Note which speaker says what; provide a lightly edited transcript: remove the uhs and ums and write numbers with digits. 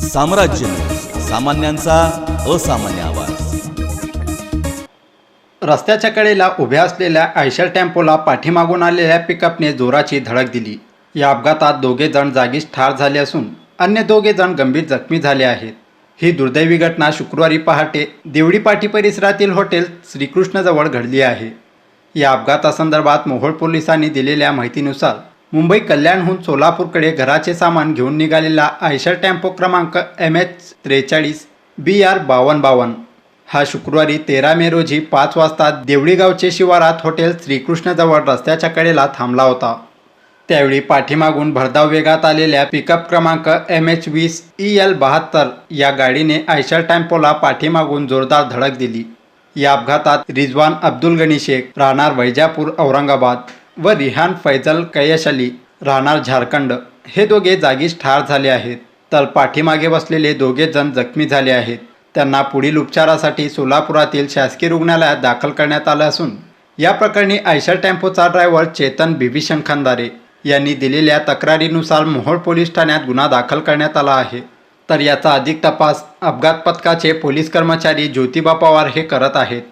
Speaker 1: साम्राज्य न्यूज, सामान्यांचा असामान्य आवाज।
Speaker 2: रस्त्याच्या कडेला उभ्या असलेल्या आयशर टेम्पोला पाठीमागून आलेल्या पिकअपने जोराची धडक दिली। या अपघातात दोघे जण जागीच ठार झाले असून अन्य दोघे जण गंभीर जखमी झाले आहेत। ही दुर्दैवी घटना शुक्रवारी पहाटे देवडी पाटी परिसरातील हॉटेल श्रीकृष्णजवळ घडली आहे। या अपघातासंदर्भात मोहोळ पोलिसांनी दिलेल्या माहितीनुसार मुंबई कल्याणहून सोलापूरकडे घराचे सामान घेऊन निघालेला आयशर टेम्पो क्रमांक MH43 BR 5252 हा शुक्रवारी 13 मे रोजी 5 वाजता देवडी गावचे शिवारात हॉटेल श्रीकृष्णजवळ रस्त्याच्या कडेला थांबला होता। त्यावेळी पाठीमागून भरधाव वेगात आलेल्या पिकअप क्रमांक MH20 EL 72 या गाडीने आयशर टेम्पोला पाठीमागून जोरदार धडक दिली। या अपघातात रिजवान अब्दुल गनी शेख राहणार वैजापूर औरंगाबाद व रिहान फैजल कैयश अली राहणार झारखंड हे दोघे जागीच ठार झाले आहेत, तर पाठीमागे बसलेले दोघे जण जखमी झाले आहेत। त्यांना पुढील उपचारासाठी सोलापुरातील शासकीय रुग्णालयात दाखल करण्यात आलं असून या प्रकरणी आयशर टेम्पोचा ड्रायव्हर चेतन बिभीषण खंदारे यांनी दिलेल्या तक्रारीनुसार मोहोळ पोलीस ठाण्यात गुन्हा दाखल करण्यात आला आहे। तर याचा अधिक तपास अपघात पथकाचे पोलीस कर्मचारी ज्योतिबा पवार हे करत आहेत।